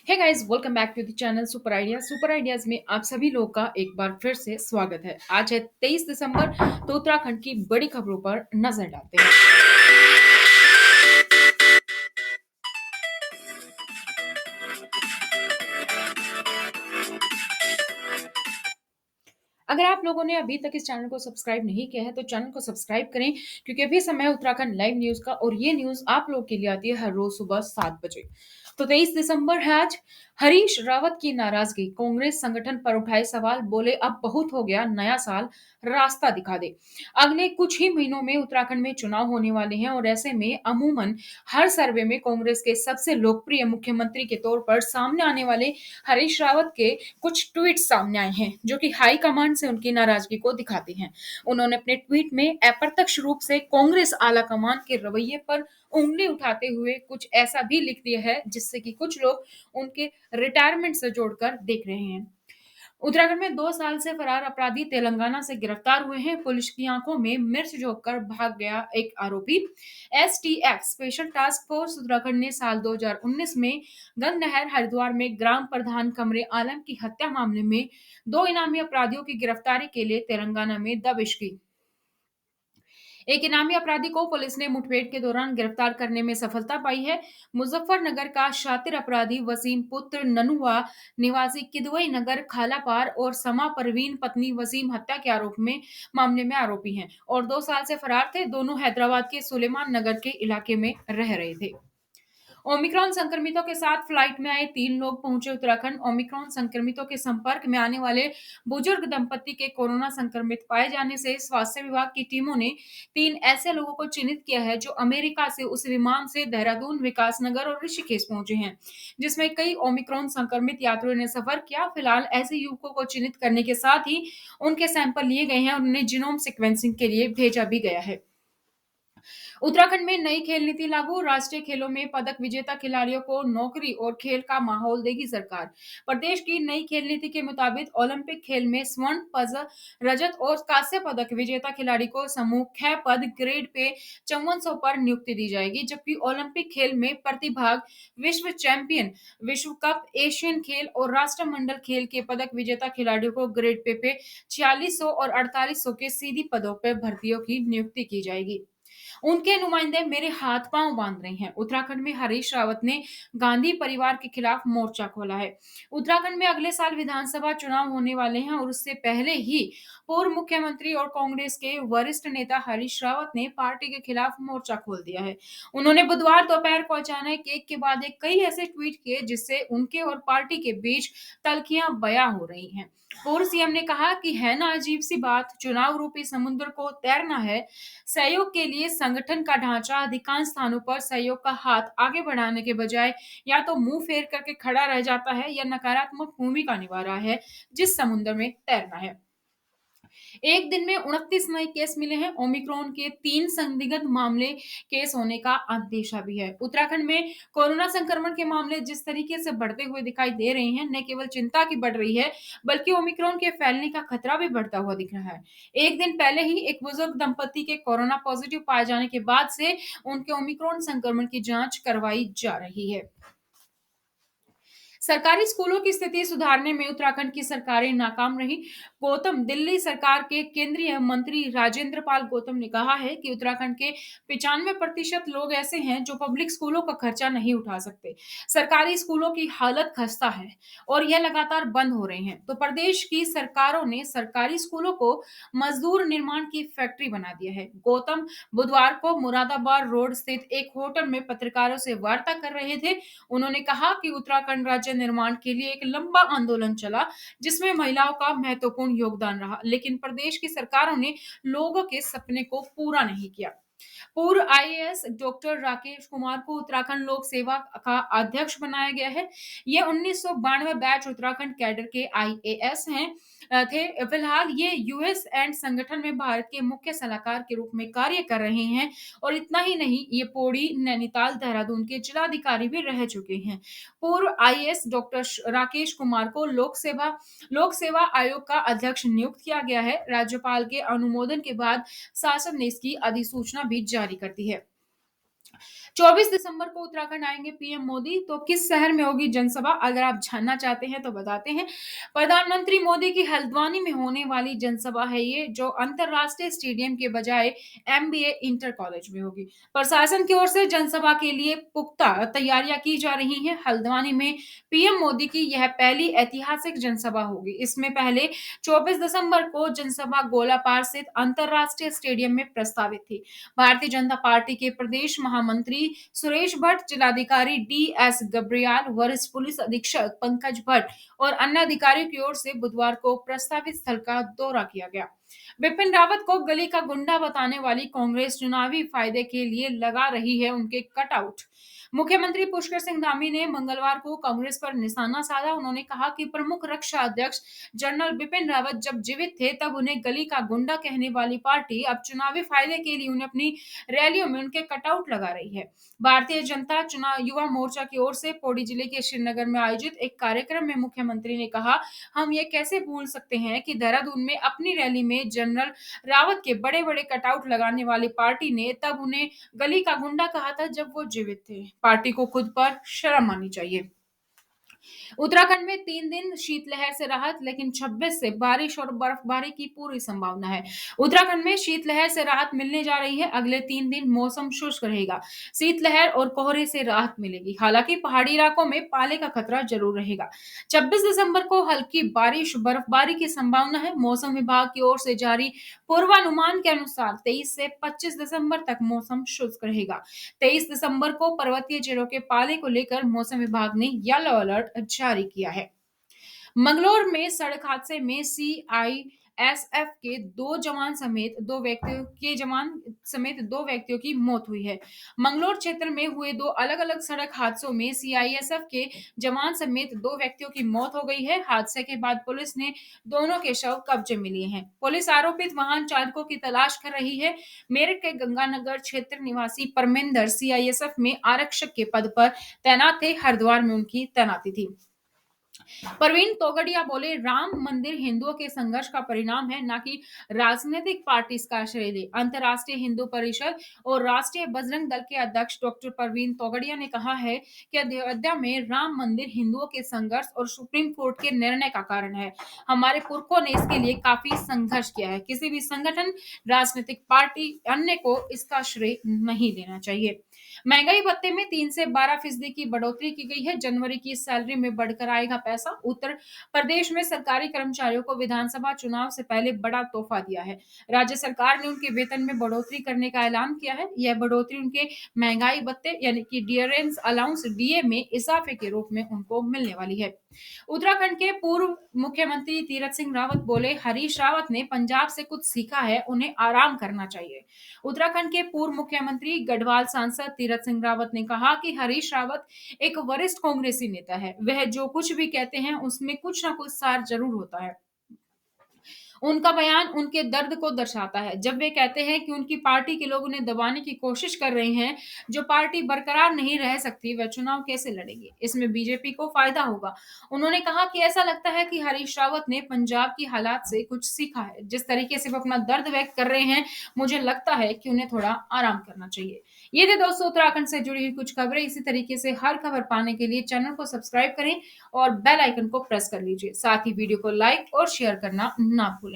Hey guys, welcome back to the channel super ideas में आप सभी लोगों का एक बार फिर से स्वागत है। आज है 23 दिसंबर। तो उत्तराखंड की बड़ी खबरों पर नजर डालते हैं। अगर आप लोगों ने अभी तक इस चैनल को सब्सक्राइब नहीं किया है तो चैनल को सब्सक्राइब करें, क्योंकि अभी समय है उत्तराखंड लाइव न्यूज का और ये न्यूज आप लोग के लिए आती है हर रोज सुबह 7 बजे। तो 23 दिसंबर है आज। हरीश रावत की नाराजगी, कांग्रेस संगठन पर उठाए सवाल, बोले अब बहुत हो गया, नया साल रास्ता दिखा दे। अगले कुछ ही महीनों में उत्तराखंड में चुनाव होने वाले हैं और ऐसे में अमूमन हर सर्वे में कांग्रेस के सबसे लोकप्रिय मुख्यमंत्री के तौर पर सामने आने वाले हरीश रावत के कुछ ट्वीट सामने आए हैं जो कि हाई कमांड से उनकी नाराजगी को दिखाते हैं। उन्होंने अपने ट्वीट में अप्रत्यक्ष रूप से कांग्रेस आला कमान के रवैये पर उंगली उठाते हुए कुछ ऐसा भी लिख दिया है जिससे कि कुछ लोग उनके रिटायरमेंट से जोड़कर देख रहे हैं। उत्तराखंड में 2 साल से फरार अपराधी तेलंगाना से गिरफ्तार हुए हैं। पुलिस की आंखों में मिर्च झोंककर भाग गया एक आरोपी। STF special task force Uttarakhand ने साल 2019 में गंगनहर हरिद्वार में ग्राम प्रधान कमरे आलम की हत्या मामले में 2 इनामी अपराधियों की गिरफ्तारी के लिए तेलंगाना में दबिश की। एक इनामी अपराधी को पुलिस ने मुठभेड़ के दौरान गिरफ्तार करने में सफलता पाई है। मुजफ्फरनगर का शातिर अपराधी वसीम पुत्र ननुआ निवासी किदवई नगर खालापार और समा परवीन पत्नी वसीम हत्या के आरोप में मामले में आरोपी हैं और 2 साल से फरार थे। दोनों हैदराबाद के सुलेमान नगर के इलाके में रह रहे थे। ओमिक्रॉन संक्रमितों के साथ फ्लाइट में आए 3 लोग पहुंचे उत्तराखंड। ओमिक्रॉन संक्रमितों के संपर्क में आने वाले बुजुर्ग दंपति के कोरोना संक्रमित पाए जाने से स्वास्थ्य विभाग की टीमों ने 3 ऐसे लोगों को चिन्हित किया है जो अमेरिका से उस विमान से देहरादून, विकासनगर और ऋषिकेश पहुंचे हैं, जिसमें कई ओमिक्रॉन संक्रमित यात्रियों ने सफर किया। फिलहाल ऐसे युवकों को चिन्हित करने के साथ ही उनके सैंपल लिए गए हैं और उन्हें जीनोम सिक्वेंसिंग के लिए भेजा भी गया है। उत्तराखंड में नई खेल नीति लागू, राष्ट्रीय खेलों में पदक विजेता खिलाड़ियों को नौकरी और खेल का माहौल देगी सरकार। प्रदेश की नई खेल नीति के मुताबिक ओलंपिक खेल में स्वर्ण पदक, रजत और कांस्य पदक विजेता खिलाड़ी को समूह ख पद ग्रेड पे 5400 पर नियुक्ति दी जाएगी, जबकि ओलंपिक खेल में प्रतिभाग, विश्व चैंपियन, विश्व कप, एशियन खेल और राष्ट्रमंडल खेल के पदक विजेता खिलाड़ियों को ग्रेड पे 4600 और 4800 के सीधी पदों पर भर्तियों की नियुक्ति की जाएगी। उनके नुमाइंदे मेरे हाथ पांव बांध रहे हैं। उत्तराखंड में हरीश रावत ने गांधी परिवार के खिलाफ मोर्चा खोला है। उत्तराखंड में अगले साल विधानसभा चुनाव होने वाले हैं और उससे पहले ही पूर्व मुख्यमंत्री और कांग्रेस के वरिष्ठ नेता हरीश रावत ने पार्टी के खिलाफ मोर्चा खोल दिया है। उन्होंने बुधवार दोपहर को अचानक एक के बाद एक कई ऐसे ट्वीट किए जिससे उनके और पार्टी के बीच तल्खियां बयां हो रही हैं। पूर्व सीएम ने कहा कि है ना अजीब सी बात, चुनाव रूपी समुद्र को तैरना है। सहयोग के लिए संगठन का ढांचा अधिकांश स्थानों पर सहयोग का हाथ आगे बढ़ाने के बजाय या तो मुंह फेर करके खड़ा रह जाता है या नकारात्मक भूमिका निभा रहा है जिस समुद्र में तैरना है। एक दिन में 29 नए केस मिले हैं। ओमिक्रॉन के 3 संदिग्ध मामले केस होने का अंदेशा भी है। उत्तराखंड में कोरोना संक्रमण के मामले जिस तरीके से बढ़ते हुए दिखाई दे रहे हैं, न केवल चिंता की बढ़ रही है, बल्कि ओमिक्रॉन के फैलने का खतरा भी बढ़ता हुआ दिख रहा है। एक दिन पहले ही एक बुजुर्ग दंपति के कोरोना पॉजिटिव पाए जाने के बाद से उनके ओमिक्रॉन संक्रमण की जांच करवाई जा रही है। सरकारी स्कूलों की स्थिति सुधारने में उत्तराखंड की सरकारें नाकाम रही। गौतम दिल्ली सरकार के केंद्रीय मंत्री राजेंद्र पाल गौतम ने कहा है कि उत्तराखंड के 95% लोग ऐसे हैं जो पब्लिक स्कूलों का खर्चा नहीं उठा सकते। सरकारी स्कूलों की हालत खस्ता है और यह लगातार बंद हो रहे हैं। तो प्रदेश की सरकारों ने सरकारी स्कूलों को मजदूर निर्माण की फैक्ट्री बना दिया है। गौतम बुधवार को मुरादाबाद रोड स्थित एक होटल में पत्रकारों से वार्ता कर रहे थे। उन्होंने कहा कि उत्तराखंड राज्य निर्माण के लिए एक लंबा आंदोलन चला, जिसमें महिलाओं का महत्वपूर्ण योगदान रहा, लेकिन प्रदेश की सरकारों ने लोगों के सपने को पूरा नहीं किया। पूर्व आईएएस डॉक्टर राकेश कुमार को उत्तराखंड लोक सेवा का अध्यक्ष बनाया गया है। ये 1992 बैच उत्तराखंड कैडर के आईएएस थे। फिलहाल ये यूएस एंड संगठन में भारत के मुख्य सलाहकार के रूप में कार्य कर रहे हैं और इतना ही नहीं, ये पौड़ी, नैनीताल, देहरादून के जिलाधिकारी भी रह चुके हैं। पूर्व आईएएस डॉक्टर राकेश कुमार को लोक सेवा आयोग का अध्यक्ष नियुक्त किया गया है। राज्यपाल के अनुमोदन के बाद शासन ने इसकी अधिसूचना भी जारी कर दी है। 24 दिसंबर को उत्तराखंड आएंगे पीएम मोदी। तो किस शहर में होगी जनसभा, अगर आप जानना चाहते हैं तो बताते हैं। प्रधानमंत्री मोदी की हल्द्वानी में होने वाली जनसभा है ये, जो अंतरराष्ट्रीय स्टेडियम के बजाय एमबीए इंटर कॉलेज में होगी। प्रशासन की ओर से जनसभा के लिए पुख्ता तैयारियां की जा रही हैं। हल्द्वानी में पीएम मोदी की यह पहली ऐतिहासिक जनसभा होगी। इसमें पहले 24 दिसंबर को जनसभा गोलापार स्थित अंतरराष्ट्रीय स्टेडियम में प्रस्तावित थी। भारतीय जनता पार्टी के प्रदेश महामंत्री सुरेश भट्ट, जिलाधिकारी डी.एस. गब्रियाल, वरिष्ठ पुलिस अधीक्षक पंकज भट्ट और अन्य अधिकारियों की ओर से बुधवार को प्रस्तावित स्थल का दौरा किया गया। बिपिन रावत को गली का गुंडा बताने वाली कांग्रेस चुनावी फायदे के लिए लगा रही है उनके कटआउट। मुख्यमंत्री पुष्कर सिंह धामी ने मंगलवार को कांग्रेस पर निशाना साधा। उन्होंने कहा कि प्रमुख रक्षा अध्यक्ष जनरल बिपिन रावत जब जीवित थे तब उन्हें गली का गुंडा कहने वाली पार्टी अब चुनावी फायदे के लिए उन्हें अपनी रैलियों में उनके कटआउट लगा रही है। भारतीय जनता चुनाव युवा मोर्चा की ओर से पौड़ी जिले के श्रीनगर में आयोजित एक कार्यक्रम में मुख्यमंत्री ने कहा, हम ये कैसे भूल सकते हैं कि देहरादून में अपनी रैली में जनरल रावत के बड़े बड़े कटआउट लगाने वाली पार्टी ने तब उन्हें गली का गुंडा कहा था जब वो जीवित थे। पार्टी को खुद पर शर्म आनी चाहिए। उत्तराखंड में 3 दिन शीतलहर से राहत, लेकिन 26 से बारिश और बर्फबारी की पूरी संभावना है। उत्तराखंड में शीतलहर से राहत मिलने जा रही है। अगले 3 दिन मौसम शुष्क रहेगा। शीतलहर और कोहरे से राहत मिलेगी। हालांकि पहाड़ी इलाकों में पाले का खतरा जरूर रहेगा। 26 दिसंबर को हल्की बारिश बर्फबारी की संभावना है। मौसम विभाग की ओर से जारी पूर्वानुमान के अनुसार 23 से 25 दिसंबर तक मौसम शुष्क रहेगा। 23 दिसंबर को पर्वतीय जिलों के पाले को लेकर मौसम विभाग ने येलो अलर्ट जारी किया है। मंगलोर में सड़क हादसे में सीआईएसएफ के दो व्यक्तियों की मौत हुई है। मंगलोर क्षेत्र में हुए दो अलग अलग सड़क हादसों में सीआईएसएफ के जवान समेत दो व्यक्तियों की मौत हो गई है। हादसे के बाद पुलिस ने दोनों के शव कब्जे में लिए हैं। पुलिस आरोपित वाहन चालकों की तलाश कर रही है। मेरठ के गंगानगर क्षेत्र निवासी परमेंदर सीआईएसएफ में आरक्षक के पद पर तैनात थे। हरिद्वार में उनकी तैनाती थी। प्रवीण तोगड़िया बोले, राम मंदिर हिंदुओं के संघर्ष का परिणाम है, न कि राजनीतिक पार्टी इसका श्रेय ले। अंतर्राष्ट्रीय हिंदू परिषद और राष्ट्रीय बजरंग दल के अध्यक्ष डॉक्टर प्रवीण तोगड़िया ने कहा है कि अयोध्या में राम मंदिर हिंदुओं के संघर्ष और सुप्रीम कोर्ट के निर्णय का कारण है। हमारे पुरखों ने इसके लिए काफी संघर्ष किया है। किसी भी संगठन, राजनीतिक पार्टी, अन्य को इसका श्रेय नहीं लेना चाहिए। महंगाई भत्ते में 3 से 12% की बढ़ोतरी की गई है। जनवरी की सैलरी में बढ़कर आएगा पैसा। उत्तर प्रदेश में सरकारी कर्मचारियों को विधानसभा चुनाव से पहले बड़ा तोहफा दिया है। राज्य सरकार ने उनके वेतन में बढ़ोतरी करने का ऐलान किया है। यह बढ़ोतरी उनके महंगाई भत्ते यानी कि डियरेंस अलाउंस डीए में इजाफे के रूप में उनको मिलने वाली है। उत्तराखंड के पूर्व मुख्यमंत्री तीरथ सिंह रावत बोले, हरीश रावत ने पंजाब से कुछ सीखा है, उन्हें आराम करना चाहिए। उत्तराखंड के पूर्व मुख्यमंत्री गढ़वाल सांसद तीरथ सिंह रावत ने कहा कि हरीश रावत एक वरिष्ठ कांग्रेसी नेता है। वह जो कुछ भी कहते हैं उसमें कुछ ना कुछ सार जरूर होता है। उनका बयान उनके दर्द को दर्शाता है। जब वे कहते हैं कि उनकी पार्टी के लोग उन्हें दबाने की कोशिश कर रहे हैं, जो पार्टी बरकरार नहीं रह सकती, वह चुनाव कैसे लड़ेगी? इसमें बीजेपी को फायदा होगा। उन्होंने कहा कि ऐसा लगता है कि हरीश रावत ने पंजाब की हालात से कुछ सीखा है। जिस तरीके से वो अपना दर्द व्यक्त कर रहे हैं, मुझे लगता है कि उन्हें थोड़ा आराम करना चाहिए। ये थे दोस्तों उत्तराखंड से जुड़ी हुई कुछ खबरें। इसी तरीके से हर खबर पाने के लिए चैनल को सब्सक्राइब करें और बेल आइकन को प्रेस कर लीजिए। साथ ही वीडियो को लाइक और शेयर करना ना भूलें।